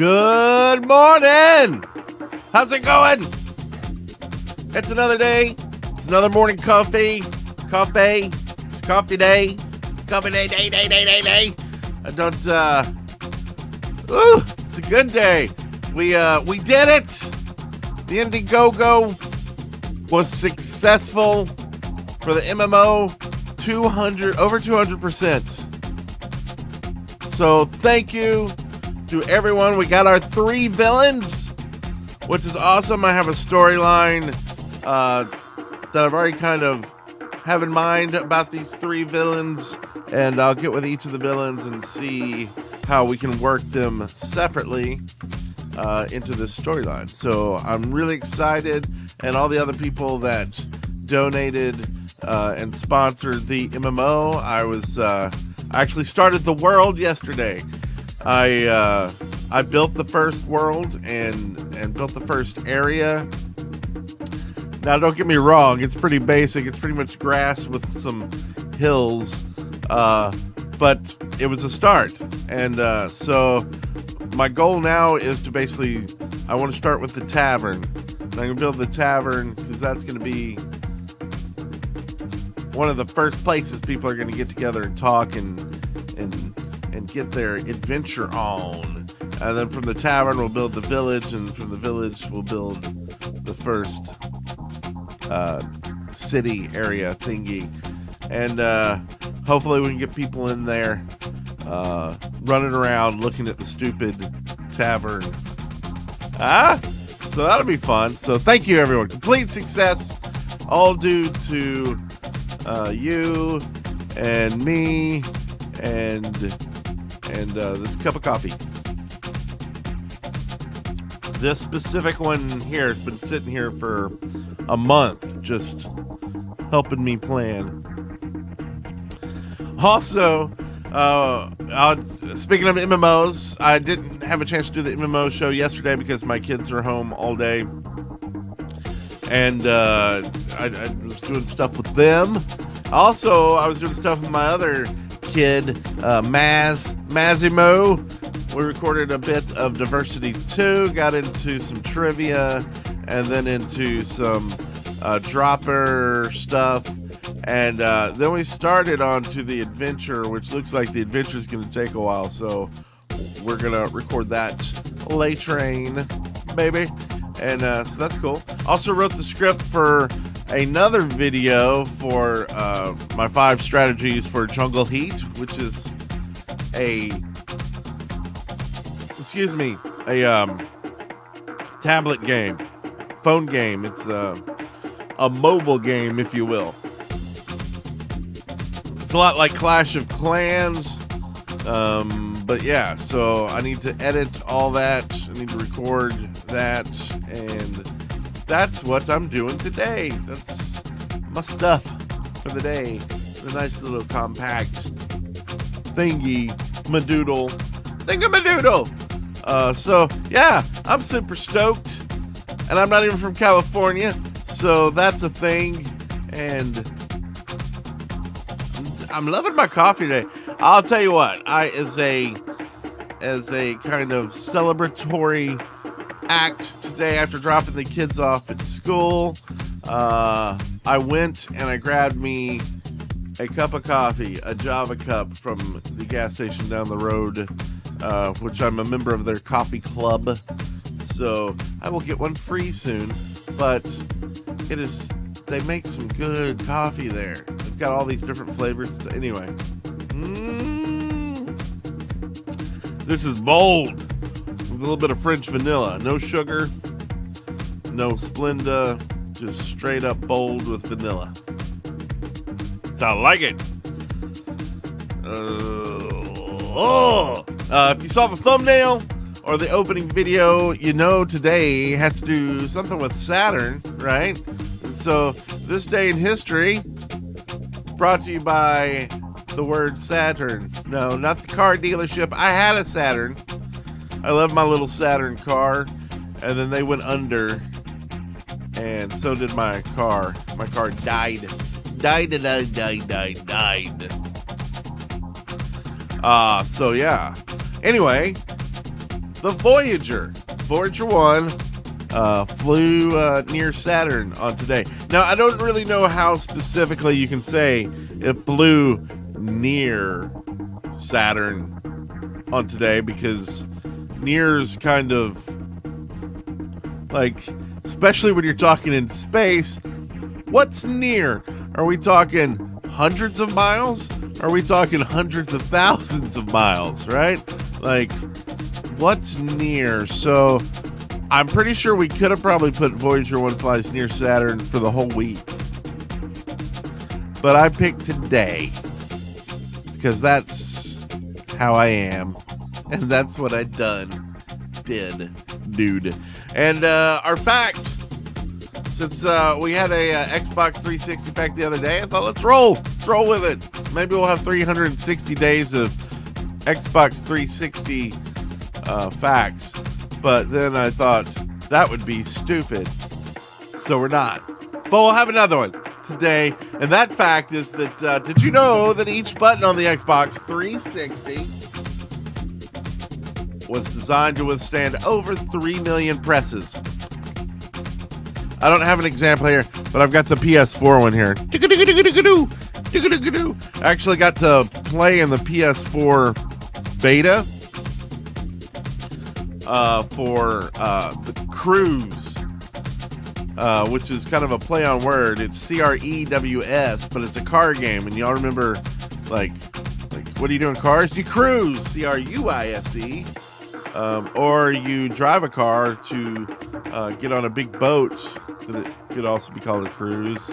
Good morning. How's it going? It's another day. It's another morning coffee. It's coffee day. Coffee day. I don't, it's a good day. We did it. The Indiegogo was successful for the MMO. Over 200%. So thank you to everyone. We got our 3 villains, which is awesome. I have a storyline that I've already kind of have in mind about these 3 villains, and I'll get with each of the villains and see how we can work them separately into this storyline. So I'm really excited, and all the other people that donated and sponsored the MMO. I actually started the world yesterday. I built the first world and built the first area. Now, don't get me wrong; it's pretty basic. It's pretty much grass with some hills, but it was a start. And so my goal now is to basically, I want to start with the tavern. And I'm gonna build the tavern because that's gonna be one of the first places people are going to get together and talk and get their adventure on. And then from the tavern, we'll build the village, and from the village, we'll build the first city area thingy. And hopefully we can get people in there running around looking at the stupid tavern. So that'll be fun. So thank you, everyone. Complete success, all due to you and me and this cup of coffee. This specific one here has been sitting here for a month, just helping me plan. Also, speaking of MMOs, I didn't have a chance to do the MMO show yesterday because my kids are home all day. And I was doing stuff with them. Also, I was doing stuff with my other kid, Mazimo. We recorded a bit of Diversity 2, got into some trivia, and then into some dropper stuff. And then we started on to the adventure, which looks like the adventure is going to take a while. So we're going to record that later, baby. And so that's cool. Also wrote the script for another video for my 5 strategies for Jungle Heat, which is a tablet game, phone game. It's a mobile game, if you will. It's a lot like Clash of Clans. But yeah, so I need to edit all that. I need to record that, and that's what I'm doing today. That's my stuff for the day. The nice little compact thingy-madoodle. So yeah, I'm super stoked, and I'm not even from California, so that's a thing, and I'm loving my coffee today. I'll tell you what, as a kind of celebratory act today after dropping the kids off at school, I went and I grabbed me a cup of coffee, a Java cup from the gas station down the road, which I'm a member of their coffee club, so I will get one free soon. But they make some good coffee there. They've got all these different flavors. Anyway, this is bold with a little bit of French vanilla. No sugar, no Splenda, just straight up bold with vanilla. So I like it. If you saw the thumbnail or the opening video, you know today has to do something with Saturn, right? And so this day in history is brought to you by the word Saturn. No, not the car dealership. I had a Saturn. I love my little Saturn car. And then they went under. And so did my car. My car died. Died. So yeah. Anyway, the Voyager 1 flew near Saturn on today. Now, I don't really know how specifically you can say it flew near Saturn on today, because near's kind of like, especially when you're talking in space, what's near? Are we talking hundreds of miles? Are we talking hundreds of thousands of miles, right? Like, what's near? So I'm pretty sure we could have probably put Voyager 1 flies near Saturn for the whole week. But I picked today because that's how I am. And that's what I did. And our fact, since we had a Xbox 360 fact the other day, I thought let's roll with it. Maybe we'll have 360 days of Xbox 360 facts. But then I thought that would be stupid. So we're not. But we'll have another one today. And that fact is that, did you know that each button on the Xbox 360 was designed to withstand over 3 million presses? I don't have an example here, but I've got the PS4 one here. I actually got to play in the PS4 beta for the Cruise, which is kind of a play on word. It's CREWS, but it's a car game. And y'all remember, like, what do you do in cars? You cruise, CRUISE, or you drive a car to get on a big boat. That it could also be called a cruise.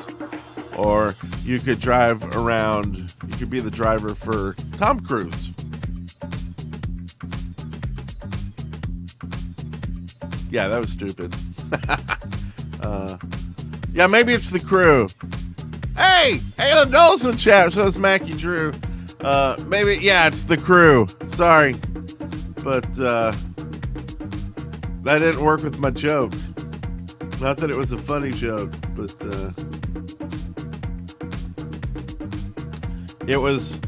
Or you could drive around. You could be the driver for Tom Cruise. Yeah, that was stupid. Yeah, maybe it's the crew. Hey, Alan Knowles in chat. So it's Mackie Drew. Maybe, yeah, it's the crew. Sorry, but that didn't work with my joke. Not that it was a funny joke, but it was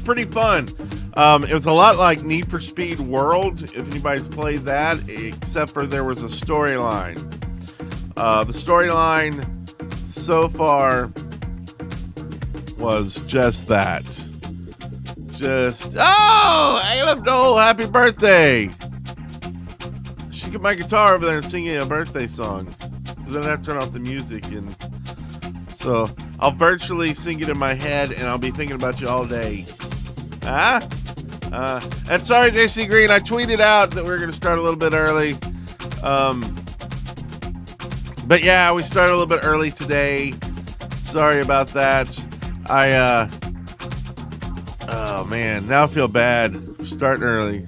pretty fun. It was a lot like Need for Speed World, if anybody's played that, except for there was a storyline. The storyline so far was just that. Oh, Aleph Noel, happy birthday! She get my guitar over there and sing you a birthday song. Then I have to turn off the music, and so I'll virtually sing it in my head, and I'll be thinking about you all day. And sorry, JC Green, I tweeted out that we were going to start a little bit early. But yeah, we started a little bit early today. Sorry about that. Oh man, now I feel bad for starting early.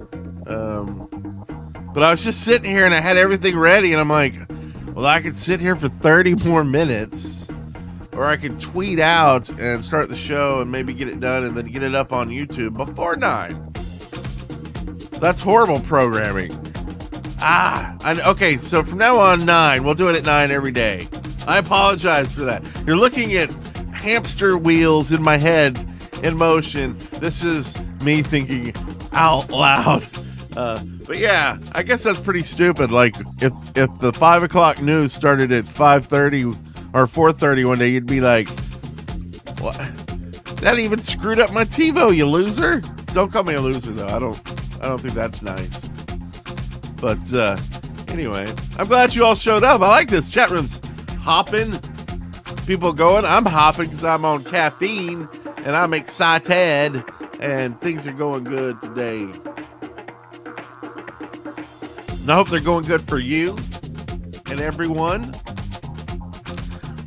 But I was just sitting here and I had everything ready, and I'm like, well, I could sit here for 30 more minutes. Or I could tweet out and start the show and maybe get it done and then get it up on YouTube before 9. That's horrible programming. Okay, so from now on, 9. We'll do it at 9 every day. I apologize for that. You're looking at hamster wheels in my head in motion. This is me thinking out loud. But yeah, I guess that's pretty stupid. Like, if the 5 o'clock news started at 5:30 or 4:30 one day, you'd be like, what? That even screwed up my TiVo, you loser. Don't call me a loser, though. I don't think that's nice. But anyway, I'm glad you all showed up. I like this. Chat room's hopping. People going. I'm hopping because I'm on caffeine and I'm excited and things are going good today. And I hope they're going good for you and everyone.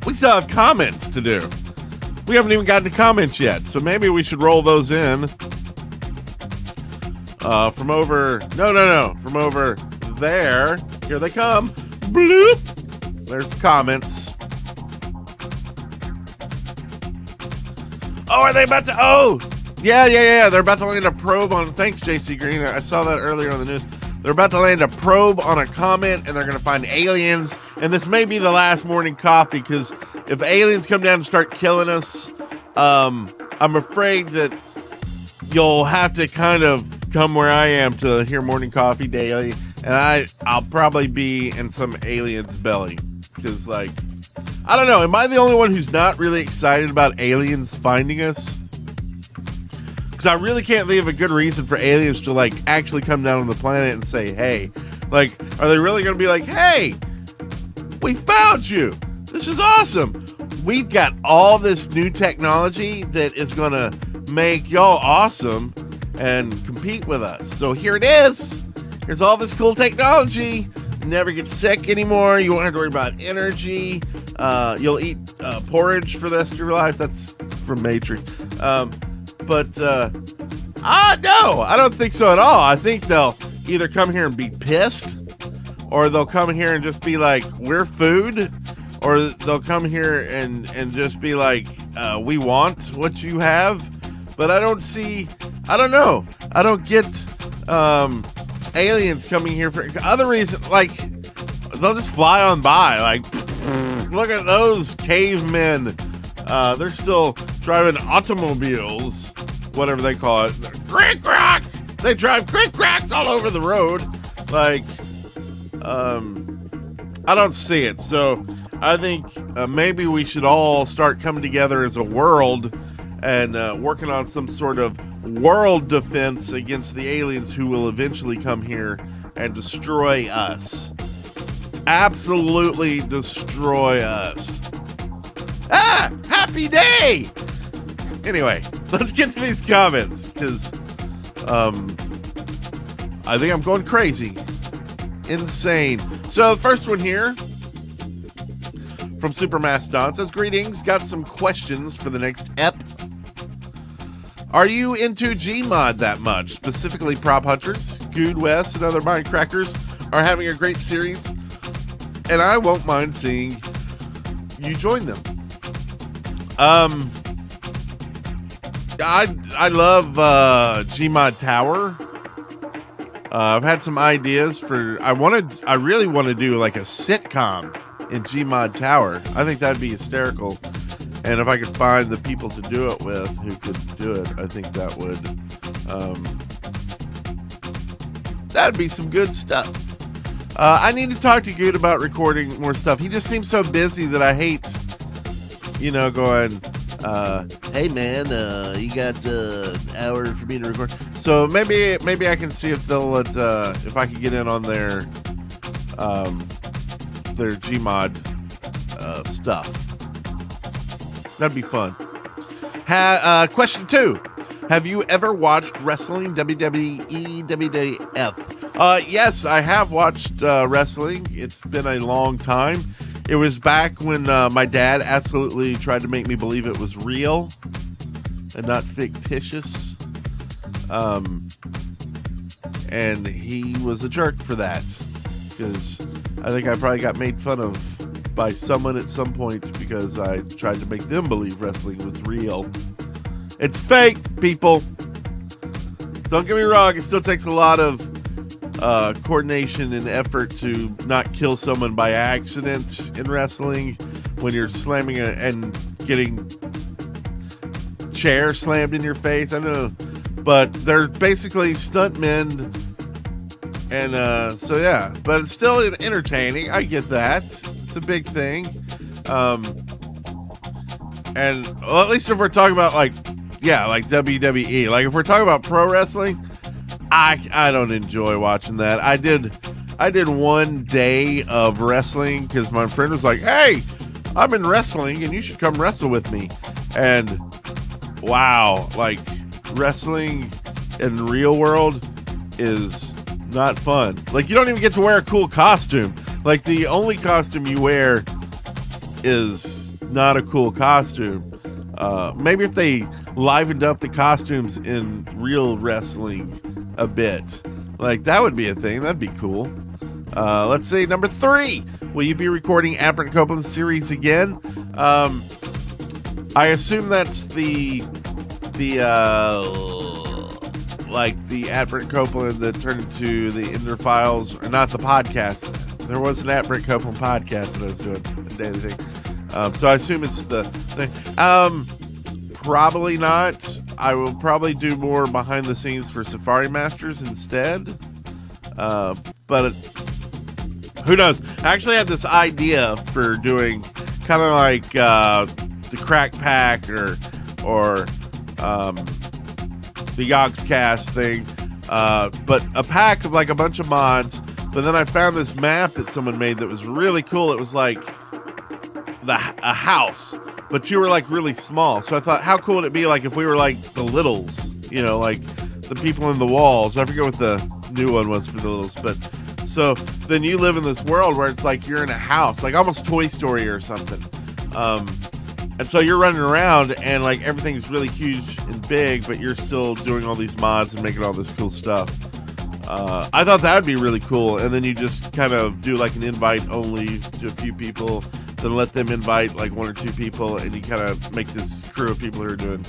We still have comments to do. We haven't even gotten to comments yet, so maybe we should roll those in. From over there. Here they come. Bloop. There's the comments. Oh, are they about to? Oh, yeah. They're about to land a probe on. Thanks, JC Green. I saw that earlier on the news. They're about to land a probe on a comet, and they're going to find aliens. And this may be the last morning coffee, because if aliens come down and start killing us, I'm afraid that you'll have to kind of come where I am to hear Morning Coffee Daily, and I'll probably be in some alien's belly. Because, like, I don't know, am I the only one who's not really excited about aliens finding us? Because I really can't think of a good reason for aliens to, like, actually come down on the planet and say, hey. Like, are they really going to be like, hey, we found you. This is awesome. We've got all this new technology that is going to make y'all awesome and compete with us. So here it is. Here's all this cool technology. You never get sick anymore. You won't have to worry about energy. You'll eat porridge for the rest of your life. That's from Matrix. No, I don't think so at all. I think they'll either come here and be pissed, or they'll come here and just be like, we're food, or they'll come here and just be like, we want what you have. But I don't know. I don't get aliens coming here for other reasons. Like, they'll just fly on by. Like, look at those cavemen. They're still driving automobiles, whatever they call it. Crick-crack! They drive crick-cracks all over the road. Like, I don't see it. So I think maybe we should all start coming together as a world and working on some sort of world defense against the aliens who will eventually come here and destroy us. Absolutely destroy us. Happy day! Anyway, let's get to these comments, because I think I'm going crazy. Insane. So the first one here from Super Mastodon says, greetings, got some questions for the next ep. Are you into Gmod that much? Specifically Prop Hunters, Good West, and other Mindcrackers are having a great series, and I won't mind seeing you join them. I love Gmod Tower. I've had some ideas for. I really want to do like a sitcom in Gmod Tower. I think that'd be hysterical. And if I could find the people to do it with who could do it, I think that would that'd be some good stuff. I need to talk to Good about recording more stuff. He just seems so busy that I hate, going, hey man, you got an hour for me to record. So maybe I can see if they'll let, if I can get in on their Gmod stuff. That'd be fun. Question 2. Have you ever watched wrestling, WWE, WWF? Yes, I have watched wrestling. It's been a long time. It was back when my dad absolutely tried to make me believe it was real and not fictitious. And he was a jerk for that, because I think I probably got made fun of by someone at some point because I tried to make them believe wrestling was real. It's fake, people. Don't get me wrong, it still takes a lot of coordination and effort to not kill someone by accident in wrestling when you're slamming and getting chair slammed in your face. I know, but they're basically stuntmen, and so yeah, but it's still entertaining. I get that. It's a big thing. And well, at least if we're talking about like WWE, like if we're talking about pro wrestling, I don't enjoy watching that. I did one day of wrestling because my friend was like, hey, I'm in wrestling and you should come wrestle with me. And wow, like wrestling in real world is not fun. Like you don't even get to wear a cool costume. Like the only costume you wear is not a cool costume. Maybe if they livened up the costumes in real wrestling a bit, like that would be a thing. That'd be cool. Let's see, number 3. Will you be recording Aberrant Copeland series again? I assume that's the Aberrant Copeland that turned into the Ender Files, or not the podcast. There was an Aberrant Copeland podcast that I was doing a daily thing. So I assume it's the thing. Probably not. I will probably do more behind the scenes for Safari Masters instead. But who knows? I actually had this idea for doing kind of like the Crack Pack or the Yogscast thing, but a pack of like a bunch of mods. But then I found this map that someone made that was really cool. It was like a house, but you were like really small. So I thought, how cool would it be like if we were like the Littles, you know, like the people in the walls. I forget what the new one was for the Littles, but so then you live in this world where it's like you're in a house, like almost Toy Story or something. And so you're running around and like everything's really huge and big, but you're still doing all these mods and making all this cool stuff. I thought that would be really cool. And then you just kind of do like an invite only to a few people, then let them invite like one or two people, and you kind of make this crew of people who are doing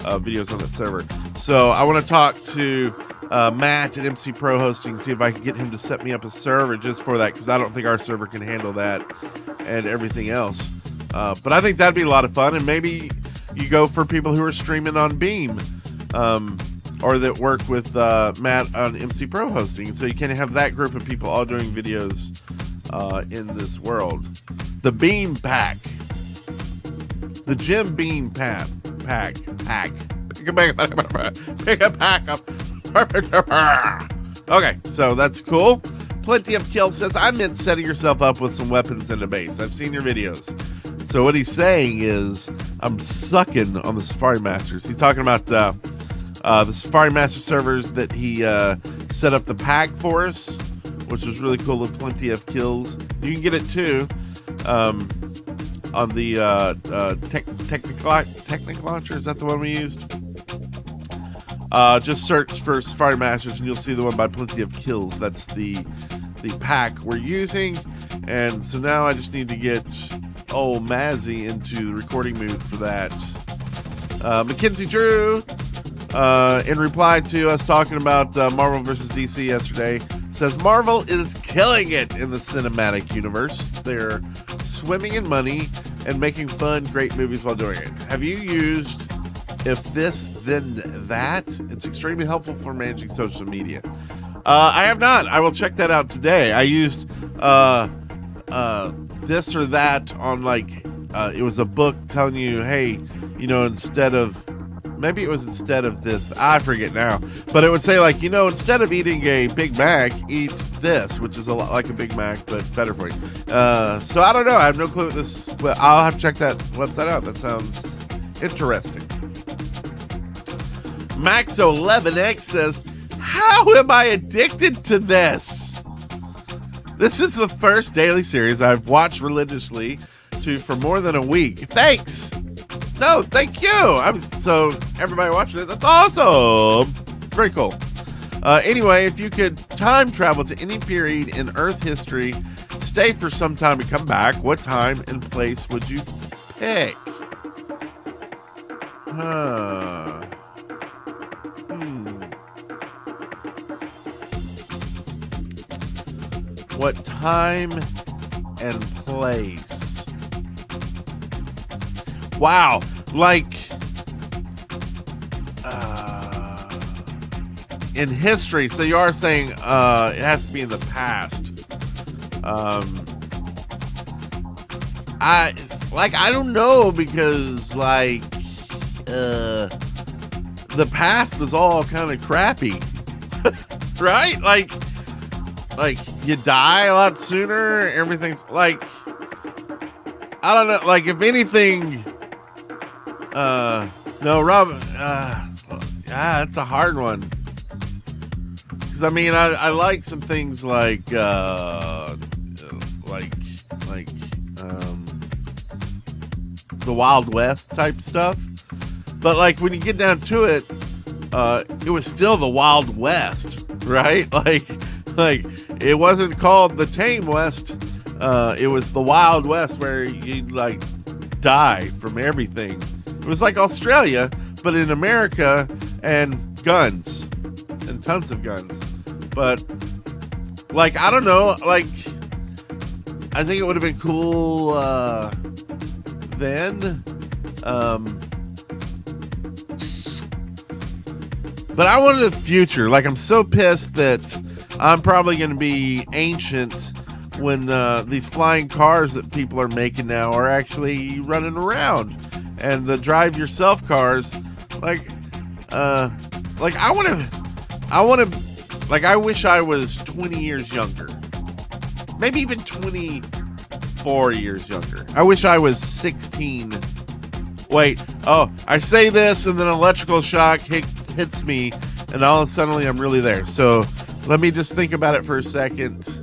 videos on that server. So I want to talk to Matt at MC Pro Hosting, see if I can get him to set me up a server just for that, because I don't think our server can handle that and everything else. But I think that'd be a lot of fun, and maybe you go for people who are streaming on Beam, or that work with Matt on MC Pro Hosting, so you can have that group of people all doing videos in this world. The Beam Pack, the Jim Beam Pack. Pick a pack up. Okay, so that's cool. Plenty of Kill says, I meant setting yourself up with some weapons in a base. I've seen your videos. So what he's saying is, I'm sucking on the Safari Masters. He's talking about the Safari Master servers that he set up the pack for us, which was really cool with Plenty of Kills. You can get it too on the Technic Launcher. Is that the one we used? Just search for Safari Masters and you'll see the one by Plenty of Kills. That's the pack we're using. And so now I just need to get old Mazzy into the recording mood for that. Mackenzie Drew, in reply to us talking about Marvel vs. DC yesterday, says Marvel is killing it in the cinematic universe. They're swimming in money and making fun, great movies while doing it. Have you used If This Then That? It's extremely helpful for managing social media. I have not. I will check that out today. I used this or that on like it was a book telling you, hey, you know, instead of this, I forget now, but it would say like, you know, instead of eating a Big Mac, eat this, which is a lot like a Big Mac but better for you. So I don't know, I have no clue what this, but I'll have to check that website out. That sounds interesting. Max11X says, how am I addicted to this? This is the first daily series I've watched religiously for more than a week. Thanks. No, thank you. So everybody watching it, that's awesome. It's very cool. Anyway, if you could time travel to any period in Earth history, stay for some time and come back, what time and place would you pick? What time and place? Wow, like in history. So you are saying it has to be in the past. I don't know, because like the past was all kind of crappy. Right? Like you die a lot sooner. Everything's like, I don't know. Like if anything, no, Rob. That's a hard one. Because I mean, I like some things like the Wild West type stuff. But like when you get down to it, it was still the Wild West, right? Like it wasn't called the Tame West. It was the Wild West, where you'd like die from everything. It was like Australia, but in America, and guns, and tons of guns. But like, I don't know, like I think it would have been cool then. But I wanted the future. Like, I'm so pissed that I'm probably going to be ancient when these flying cars that people are making now are actually running around, and the drive yourself cars, like I wish I was 20 years younger, maybe even 24 years younger. I wish I was 16. Wait, I say this and then an electrical shock hits me, and all of a sudden I'm really there. So let me just think about it for a second.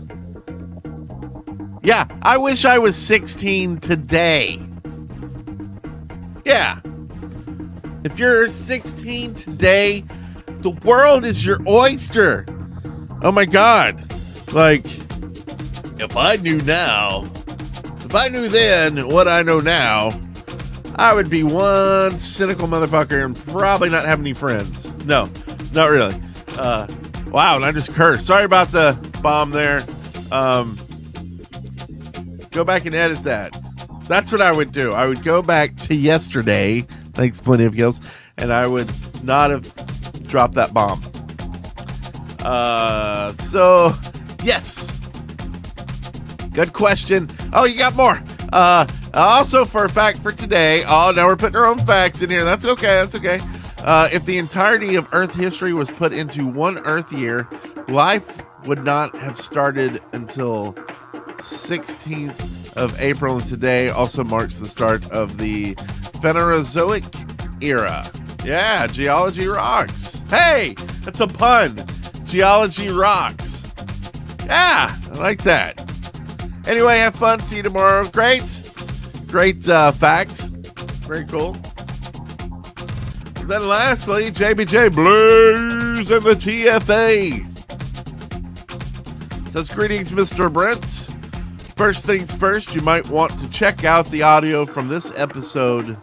Yeah, I wish I was 16 today. Yeah. If you're 16 today, the world is your oyster. Oh my God. Like, if I knew then what I know now, I would be one cynical motherfucker and probably not have any friends. No, not really. Wow, and I just cursed. Sorry about the bomb there. Go back and edit that. That's what I would do. I would go back to yesterday. Thanks, Plenty of Gills. And I would not have dropped that bomb. So, yes. Good question. Oh, you got more. Also, for a fact for today. Oh, now we're putting our own facts in here. That's okay. That's okay. If the entirety of Earth history was put into one Earth year, life would not have started until 16th of April, and today also marks the start of the Phanerozoic era. Yeah, geology rocks. Hey, that's a pun. Geology rocks. Yeah, I like that. Anyway, have fun. See you tomorrow. Great fact. Very cool. And then lastly, JBJ Blues and the TFA says, greetings, Mr. Brent. First things first, you might want to check out the audio from this episode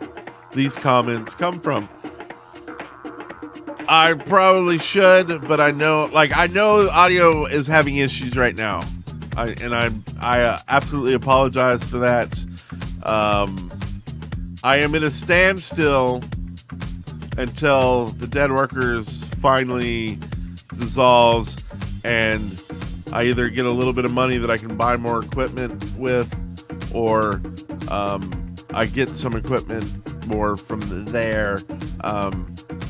these comments come from. I probably should, but I know the audio is having issues right now. I absolutely apologize for that. I am in a standstill until the Dead Workers finally dissolves and I either get a little bit of money that I can buy more equipment with, or I get some equipment more from there.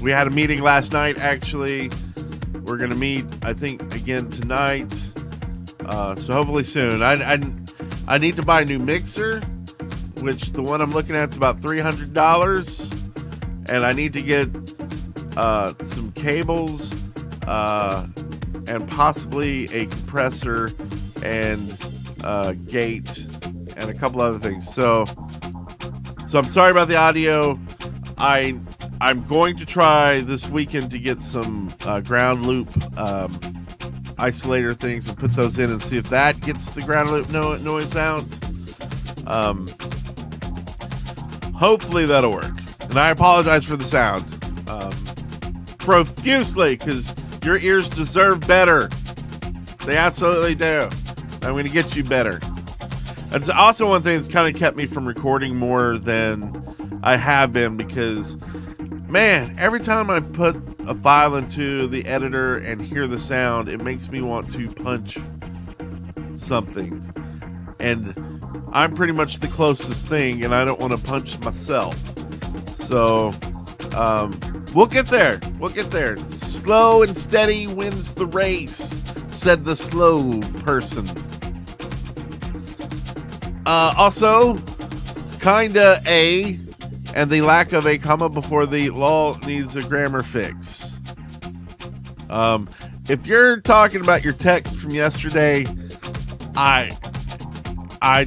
We had a meeting last night, actually. We're going to meet, I think, again tonight. So hopefully soon. I need to buy a new mixer, which the one I'm looking at is about $300. And I need to get some cables and possibly a compressor and gate and a couple other things. So I'm sorry about the audio. I'm going to try this weekend to get some ground loop isolator things and put those in and see if that gets the ground loop noise out. Hopefully that'll work. And I apologize for the sound profusely, because your ears deserve better. They absolutely do. I'm going to get you better. That's also one thing that's kind of kept me from recording more than I have been, because, man, every time I put a file into the editor and hear the sound, it makes me want to punch something. And I'm pretty much the closest thing, and I don't want to punch myself. So, we'll get there. We'll get there. Slow and steady wins the race, said the slow person. Also, kinda a, and the lack of a comma before the lol needs a grammar fix. If you're talking about your text from yesterday, I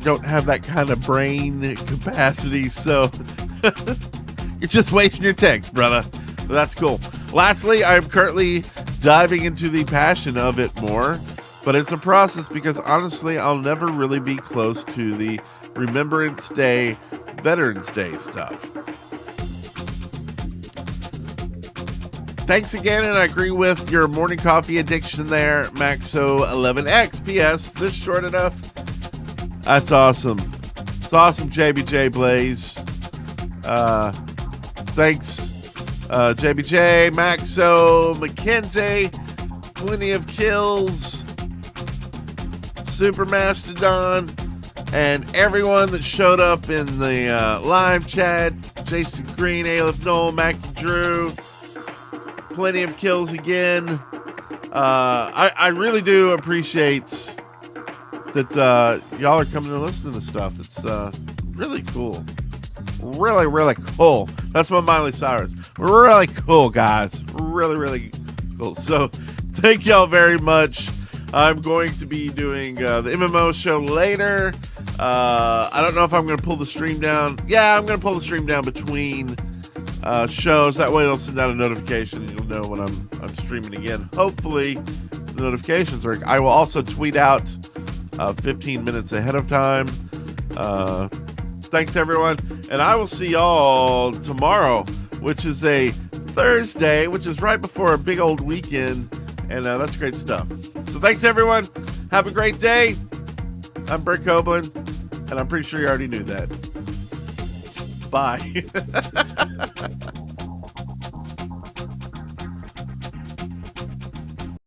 don't have that kind of brain capacity, so you're just wasting your text, brother. But that's cool. Lastly, I'm currently diving into the passion of it more, but it's a process because honestly, I'll never really be close to the Remembrance Day, Veterans Day stuff. Thanks again, and I agree with your morning coffee addiction there, Maxo11X. P.S. This short enough? That's awesome. It's awesome, JBJ Blaze. Thanks JBJ, Maxo, Mackenzie, Plenty of Kills, Super Mastodon, and everyone that showed up in the live chat. Jason Green, Aleph Noel, Mackie Drew, Plenty of Kills again. I really do appreciate that y'all are coming to listen to this stuff. It's really cool. Really, really cool. That's my Miley Cyrus. Really cool, guys. Really, really cool. So, thank y'all very much. I'm going to be doing the MMO show later. I don't know if I'm going to pull the stream down. Yeah, I'm going to pull the stream down between shows. That way it'll send out a notification and you'll know when I'm streaming again. Hopefully, the notifications work. I will also tweet out 15 minutes ahead of time. Thanks, everyone. And I will see y'all tomorrow, which is a Thursday, which is right before a big old weekend. And that's great stuff. So thanks, everyone. Have a great day. I'm Bert Copeland, and I'm pretty sure you already knew that. Bye.